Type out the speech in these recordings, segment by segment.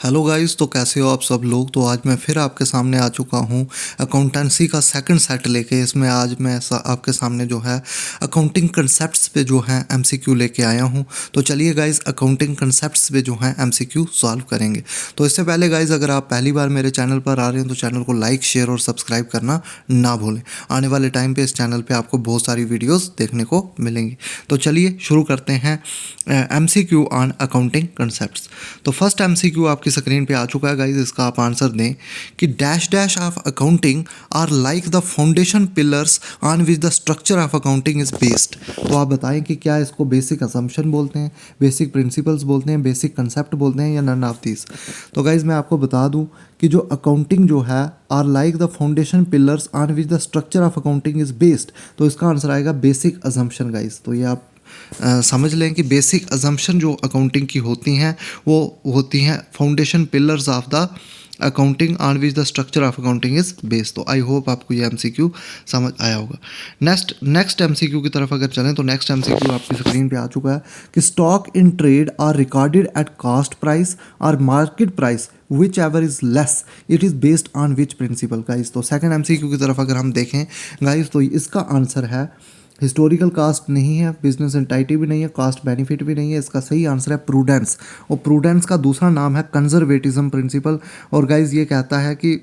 Hello guys, तो कैसे हो आप सब लोग। तो आज मैं फिर आपके सामने आ चुका हूँ अकाउंटेंसी का सेकंड सेट लेके। इसमें आज मैं आपके सामने जो है अकाउंटिंग कंसेप्ट्स पे जो है एमसीक्यू लेके आया हूँ। तो चलिए गाइस, अकाउंटिंग कंसेप्ट्स पे जो है एमसीक्यू सॉल्व करेंगे। तो इससे पहले गाइस, अगर आप पहली बार मेरे चैनल पर आ रहे हैं तो चैनल को लाइक, शेयर और सब्सक्राइब करना ना भूलें। आने वाले टाइम पे इस चैनल पे आपको बहुत सारी वीडियोस देखने को मिलेंगी। तो चलिए शुरू करते हैं एमसीक्यू ऑन अकाउंटिंग कंसेप्ट्स। तो फर्स्ट एमसीक्यू आपकी स्क्रीन पे आ चुका है गाइस। इसका आप आंसर दें कि dash dash of accounting are like the foundation pillars on which the structure of accounting is based. तो आप बताएं कि क्या इसको बेसिक असम्पशन बोलते हैं, बेसिक प्रिंसिपल्स बोलते हैं, बेसिक कंसेप्ट बोलते हैं या नन ऑफ दिस। तो गाइस मैं आपको बता दूं कि जो अकाउंटिंग जो है are like the foundation pillars on which the structure of accounting is based. तो इसका आंसर आएगा बेसिक असम्पशन गाइस। तो ये आप समझ लें कि बेसिक अजम्पशन जो अकाउंटिंग की होती हैं वो होती हैं foundation pillars of the accounting on which the structure of accounting is based. तो आई होप आपको ये एमसीक्यू समझ आया होगा। नेक्स्ट एमसीक्यू की तरफ अगर चलें तो नेक्स्ट एमसीक्यू आपकी स्क्रीन पे आ चुका है कि stock in trade are recorded at cost price और market price whichever is less it is based on which principle guys. तो सेकंड एमसीक्यू की तरफ अगर हम देखें गाइस तो इसका आंसर है हिस्टोरिकल कास्ट नहीं है, बिजनेस एंटाइटी भी नहीं है, कास्ट बेनिफिट भी नहीं है। इसका सही आंसर है प्रूडेंस। और प्रूडेंस का दूसरा नाम है कंजर्वेटिज्म प्रिंसिपल। और गाइज ये कहता है कि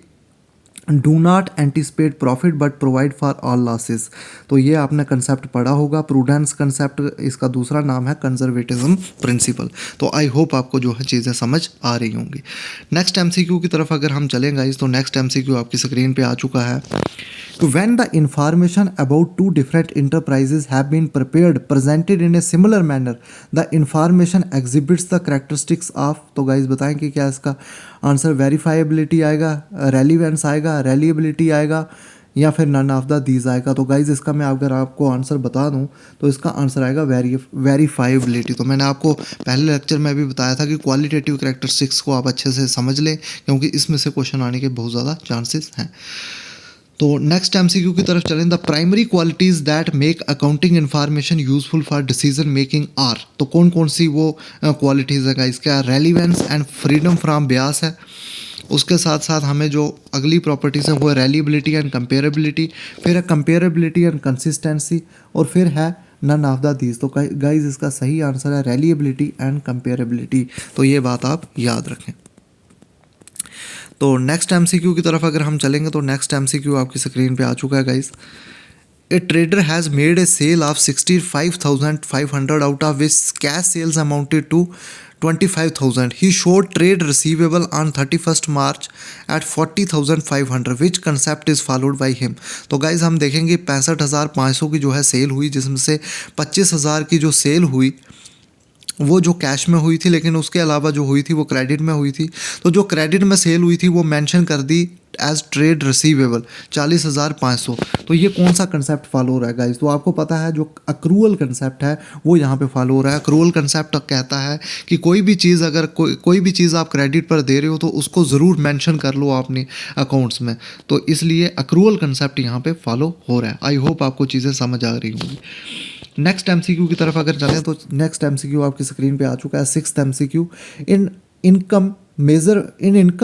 do not anticipate profit but provide for all losses. तो ये आपने कंसेप्ट पढ़ा होगा, प्रूडेंस कंसेप्ट। इसका दूसरा नाम है कंजर्वेटिज्म प्रिंसिपल। तो आई होप आपको जो है चीज़ें समझ आ रही होंगी। नेक्स्ट एमसीक्यू की तरफ अगर हम चलें गाइस तो नेक्स्ट एमसीक्यू आपकी स्क्रीन पे आ चुका है। When the information about two different enterprises have been presented in a similar manner, the information exhibits the characteristics of। तो गाइस बताएं कि क्या इसका आंसर वेरीफाइबिलिटी आएगा, रेलिवेंस आएगा, रेलिएबिलिटी आएगा या फिर नन ऑफ द दीज आएगा। तो गाइज इसका मैं अगर आपको आंसर बता दूं तो इसका आंसर आएगा वेरीफाइबिलिटी। तो मैंने आपको पहले लेक्चर में भी बताया था कि क्वालिटेटिव कैरेक्टरिस्टिक्स को आप अच्छे से समझ लें क्योंकि इसमें से क्वेश्चन आने के बहुत ज़्यादा चांसेस हैं। तो नेक्स्ट एमसीक्यू की तरफ चलें। The primary qualities that make accounting information useful for decision making are. तो कौन कौन सी वो क्वालिटीज़ है गाइस? क्या relevance and freedom from bias है। उसके साथ साथ हमें जो अगली प्रॉपर्टीज़ है वो है रेलिएबिलिटी एंड कंपेरेबिलिटी, फिर है कंपेरेबिलिटी एंड कंसिस्टेंसी, और फिर है नन ऑफ द दीज। तो गाइज इसका सही आंसर है रेलिएबिलिटी एंड कंपेरेबिलिटी। तो ये बात आप याद रखें। तो नेक्स्ट एमसीक्यू की तरफ अगर हम चलेंगे तो नेक्स्ट एमसीक्यू आपकी स्क्रीन पे आ चुका है guys. A trader has made a sale of 65,500 out of which cash sales amounted to 25,000. He showed trade receivable on 31st March at 40,500. Which concept is followed by him? तो guys हम देखेंगे 65,500 की जो है सेल हुई, जिसमें से 25,000 की जो सेल हुई वो जो कैश में हुई थी, लेकिन उसके अलावा जो हुई थी वो क्रेडिट में हुई थी। तो जो क्रेडिट में सेल हुई थी वो मेंशन कर दी एज ट्रेड रिसीवेबल 40,500। तो ये कौन सा कंसेप्ट फॉलो हो रहा है गाइस? तो आपको पता है जो अक्रूअल कंसेप्ट है वो यहाँ पे फॉलो हो रहा है। अक्रूअल कंसेप्ट कहता है कि कोई भी चीज़ अगर कोई भी चीज़ आप क्रेडिट पर दे रहे हो तो उसको ज़रूर मेंशन कर लो अपने अकाउंट्स में। तो इसलिए अक्रूअल कंसेप्ट यहाँ पे फॉलो हो रहा है। आई होप आपको चीज़ें समझ आ रही होंगी। नेक्स्ट एमसीक्यू की तरफ अगर चलें तो नेक्स्ट एमसीक्यू आपकी स्क्रीन पे आ चुका है। Sixth MCQ, in income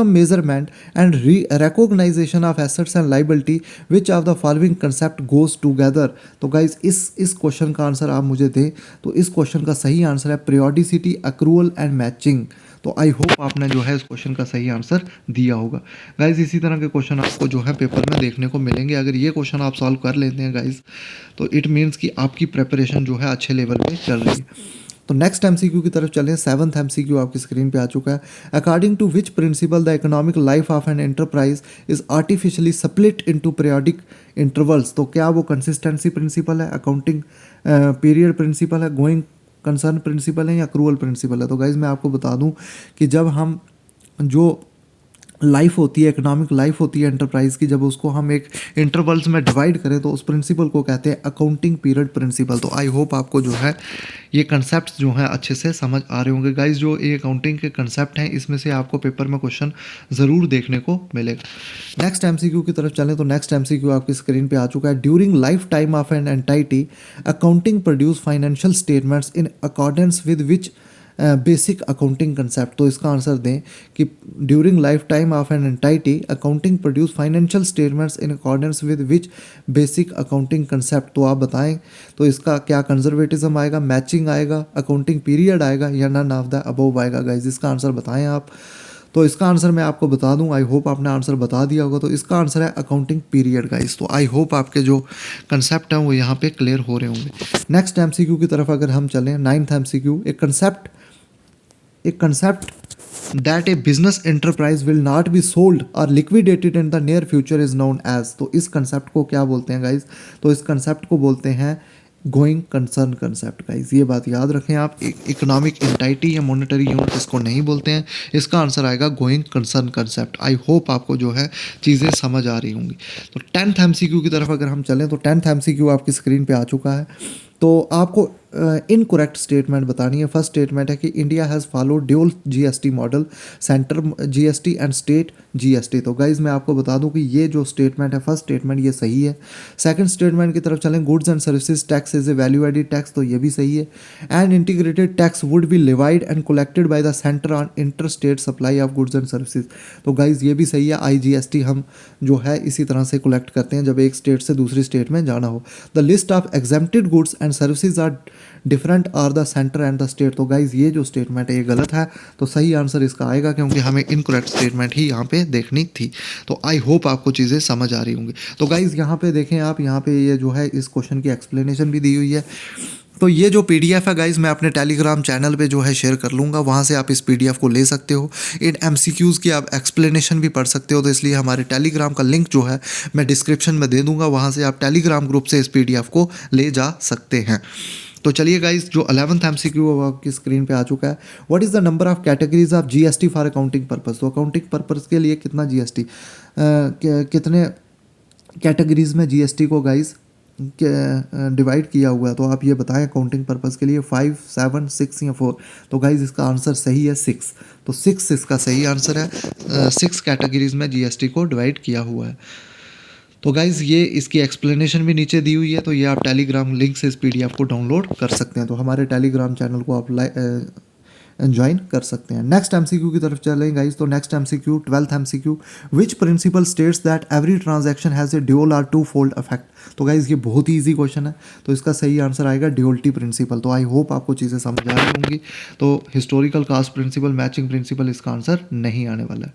measurement and recognisation of assets and liability which of the following concept goes together. तो गाइज इस क्वेश्चन का आंसर आप मुझे दें। तो इस क्वेश्चन का सही आंसर है पीरियोडिसिटी, अक्रूअल एंड मैचिंग। तो आई होप आपने जो है इस क्वेश्चन का सही आंसर दिया होगा। गाइज इसी तरह के क्वेश्चन आपको जो है पेपर में देखने को मिलेंगे। अगर ये क्वेश्चन आप सॉल्व कर लेते हैं गाइज तो इट मीन्स कि आपकी प्रिपरेशन जो है अच्छे लेवल पे चल रही है। तो नेक्स्ट एमसीक्यू की तरफ चलें। सेवंथ एमसीक्यू आपकी स्क्रीन पे आ चुका है। According to which principle the economic life of an enterprise is artificially split into periodic intervals. तो क्या वो कंसिस्टेंसी प्रिंसिपल है, अकाउंटिंग पीरियड प्रिंसिपल है, गोइंग कंसर्न प्रिंसिपल है या अक्रूअल प्रिंसिपल है? तो गाइज मैं आपको बता दूं कि जब हम जो लाइफ होती है, इकोनॉमिक लाइफ होती है एंटरप्राइज की, जब उसको हम एक इंटरवल्स में डिवाइड करें तो उस प्रिंसिपल को कहते हैं अकाउंटिंग पीरियड प्रिंसिपल। तो आई होप आपको जो है ये कंसेप्ट जो है अच्छे से समझ आ रहे होंगे गाइज। जो ये अकाउंटिंग के कंसेप्ट हैं इसमें से आपको पेपर में क्वेश्चन ज़रूर देखने को मिलेगा। नेक्स्ट एमसीक्यू की तरफ चलें तो नेक्स्ट एमसीक्यू आपकी स्क्रीन पे आ चुका है। During life time of an entity accounting produce financial statements in accordance with which basic accounting concept, तो इसका आंसर दें कि during life time of an entity accounting produce financial statements in accordance with which basic accounting concept. तो आप बताएं तो इसका क्या कंजर्वेटिज्म आएगा, मैचिंग आएगा, अकाउंटिंग पीरियड आएगा या नन ऑफ द अबव आएगा। गाइज इसका आंसर बताएं आप। तो इसका आंसर मैं आपको बता दूं, आई होप आपने आंसर बता दिया होगा। तो इसका आंसर है अकाउंटिंग पीरियड गाइस। तो आई होप आपके जो कंसेप्ट हैं वो यहाँ पे क्लियर हो रहे होंगे। नेक्स्ट एमसीक्यू की तरफ अगर हम चलें, 9th एमसीक्यू, एक concept that a business enterprise will not be sold और liquidated in the near future is known as. तो इस कंसेप्ट को क्या बोलते हैं गाइज? तो इस कंसेप्ट को बोलते हैं गोइंग कंसर्न कंसेप्ट। गाइज ये बात याद रखें आप, इकोनॉमिक एंटाइटी या मॉनेटरी यूनिट इसको नहीं बोलते हैं। इसका आंसर आएगा going concern concept. I hope आपको जो है चीज़ें समझ आ रही होंगी। तो 10th एमसीक्यू की तरफ अगर हम चलें तो 10th एमसीक्यू आपकी स्क्रीन पे आ चुका है। तो आपको इनकोरेक्ट स्टेटमेंट बतानी है। फर्स्ट स्टेटमेंट है कि India has follow dual GST model, centre GST and state GST. तो गाइज मैं आपको बता दूं कि ये जो स्टेटमेंट है, फर्स्ट स्टेटमेंट ये सही है। सेकंड स्टेटमेंट की तरफ चलें, goods and services tax is a value added tax, तो ये भी सही है। And integrated tax would be levied and collected by the centre on inter state supply of goods and services. तो गाइज ये भी सही है। आईजीएसटी हम जो है इसी तरह से कलेक्ट करते हैं जब एक स्टेट से दूसरी स्टेट में जाना हो। The list of exempted goods and services are different are the centre and the state. तो गाइज ये जो स्टेटमेंट है ये गलत है। तो सही आंसर इसका आएगा क्योंकि हमें इनकरेक्ट स्टेटमेंट ही यहाँ पे देखनी थी। तो आई होप आपको चीज़ें समझ आ रही होंगी। तो गाइज यहाँ पे देखें आप, यहाँ पे ये जो है इस क्वेश्चन की एक्सप्लेनेशन भी दी हुई है। तो ये जो पीडीएफ है गाइज मैं अपने टेलीग्राम चैनल पे जो है शेयर कर लूँगा, वहाँ से आप इस पीडीएफ को ले सकते हो। इन एमसीक्यूज़ की आप एक्सप्लेनेशन भी पढ़ सकते हो। तो इसलिए हमारे टेलीग्राम का लिंक जो है मैं डिस्क्रिप्शन में दे दूँगा, वहाँ से आप टेलीग्राम ग्रुप से इस पीडीएफ को ले जा सकते हैं। तो चलिए गाइज, जो 11th एमसीक्यू आपकी स्क्रीन पे आ चुका है। What is the number of categories of GST for accounting purpose. तो अकाउंटिंग पर्पस के लिए कितना जीएसटी, कितने कैटेगरीज में जीएसटी को गाइज डिवाइड किया हुआ है। तो आप ये बताएं अकाउंटिंग पर्पस के लिए 5, 7, 6 या 4। तो गाइज इसका आंसर सही है 6। तो 6 इसका सही आंसर है। 6 कैटेगरीज में जीएसटी को डिवाइड किया हुआ है। तो गाइज़ ये इसकी एक्सप्लेनेशन भी नीचे दी हुई है। तो ये आप टेलीग्राम लिंक से इस पीडीएफ को डाउनलोड कर सकते हैं। तो हमारे टेलीग्राम चैनल को आप ज्वाइन कर सकते हैं। नेक्स्ट एमसीक्यू की तरफ चलें गाइज। तो next MCQ 12th MCQ, which principle states that every transaction has a dual और टू फोल्ड इफेक्ट। तो गाइज ये बहुत ही ईजी क्वेश्चन है। तो इसका सही आंसर आएगा ड्यूअलिटी प्रिंसिपल। तो आई होप आपको चीज़ें समझ आ रही होंगी। तो historical cost principle, matching principle, इसका आंसर नहीं आने वाला है।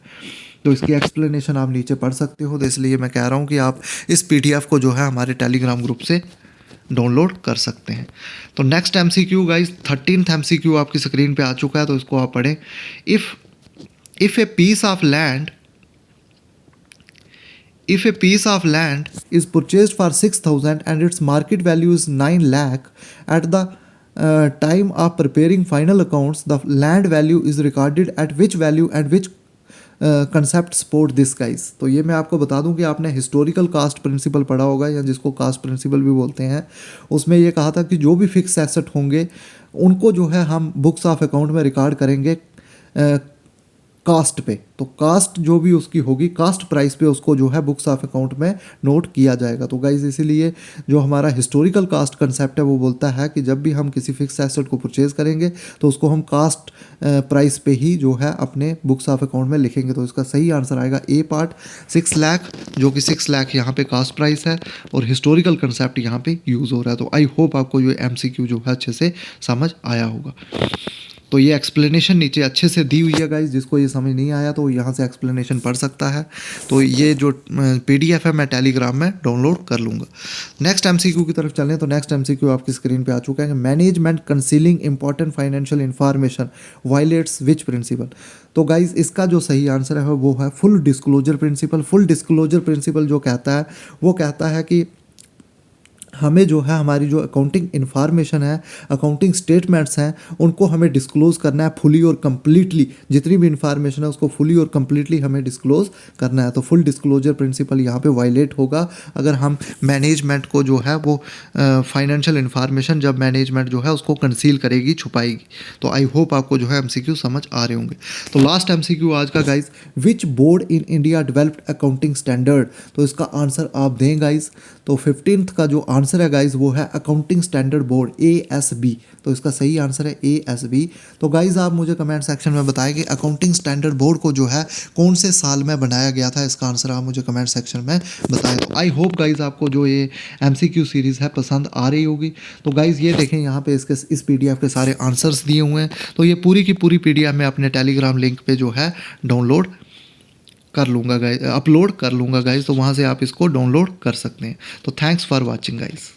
तो इसकी एक्सप्लेनेशन आप नीचे पढ़ सकते हो। तो इसलिए मैं कह रहा हूँ कि आप इस पीडीएफ को जो है हमारे टेलीग्राम ग्रुप से डाउनलोड कर सकते हैं। तो next MCQ guys 13th MCQ आपकी स्क्रीन पे आ चुका है। तो इसको आप पढ़ें। If a piece of land If a piece of land is purchased for 6,000 and its market value is 9 lakh, at the time of preparing final accounts, the land value is recorded at which value and which concept support this guys. तो ये मैं आपको बता दूं कि आपने historical cost principal पढ़ा होगा, या जिसको कास्ट प्रिंसिपल भी बोलते हैं। उसमें ये कहा था कि जो भी फिक्स एसेट होंगे उनको जो है हम बुक्स ऑफ अकाउंट में रिकॉर्ड करेंगे कास्ट पे। तो कास्ट जो भी उसकी होगी, कास्ट प्राइस पे उसको जो है बुक्स ऑफ अकाउंट में नोट किया जाएगा। तो गाइज इसीलिए जो हमारा हिस्टोरिकल कास्ट कंसेप्ट है वो बोलता है कि जब भी हम किसी फिक्स एसेट को परचेज करेंगे तो उसको हम कास्ट प्राइस पे ही जो है अपने बुक्स ऑफ अकाउंट में लिखेंगे। तो इसका सही आंसर आएगा ए पार्ट 6 लाख, जो कि 6 लाख यहाँ पे कास्ट प्राइस है और हिस्टोरिकल कंसेप्ट यहाँ पे यूज़ हो रहा है। तो आई होप आपको ये एमसीक्यू जो है अच्छे से समझ आया होगा। तो ये एक्सप्लेनेशन नीचे अच्छे से दी हुई है गाइज। जिसको ये समझ नहीं आया तो यहाँ से एक्सप्लेनेशन पढ़ सकता है। तो ये जो पीडीएफ है मैं टेलीग्राम में डाउनलोड कर लूँगा। नेक्स्ट एमसीक्यू की तरफ चलें। तो नेक्स्ट एमसीक्यू आपकी स्क्रीन पे आ चुका है। Management concealing important financial information violates which principle. तो गाइज इसका जो सही आंसर है वो है full disclosure principle. Full disclosure principle जो कहता है वो कहता है कि हमें जो है हमारी जो अकाउंटिंग इन्फॉर्मेशन है, अकाउंटिंग स्टेटमेंट्स हैं, उनको हमें डिस्क्लोज़ करना है फुली और कम्प्लीटली। जितनी भी इन्फॉर्मेशन है उसको फुली और कम्प्लीटली हमें डिस्क्लोज़ करना है। तो फुल डिस्क्लोजर प्रिंसिपल यहाँ पे वायलेट होगा अगर हम मैनेजमेंट को जो है वो फाइनेंशियल इन्फॉर्मेशन जब मैनेजमेंट जो है उसको कंसील करेगी, छुपाएगी। तो आई होप आपको जो है एमसीक्यू समझ आ रहे होंगे। तो लास्ट एमसीक्यू आज का guys, which board in India developed accounting standard. तो इसका आंसर आप दें गाइज। तो 15th का जो आंसर है गाइज वो है अकाउंटिंग स्टैंडर्ड बोर्ड ASB। तो इसका सही आंसर है ASB। तो गाइज आप मुझे कमेंट सेक्शन में बताएं कि अकाउंटिंग स्टैंडर्ड बोर्ड को जो है कौन से साल में बनाया गया था। इसका आंसर आप मुझे कमेंट सेक्शन में बताएं। तो आई होप गाइज आपको जो ये MCQ सीरीज़ है पसंद आ रही होगी। तो गाइज ये देखें यहाँ पे इसके इस PDF के सारे आंसर्स दिए हुए हैं। तो ये पूरी की पूरी PDF मैं अपने टेलीग्राम लिंक पे जो है डाउनलोड कर लूँगा गाइज, अपलोड कर लूँगा गाइज। तो वहाँ से आप इसको डाउनलोड कर सकते हैं। तो थैंक्स फॉर वॉचिंग गाइज।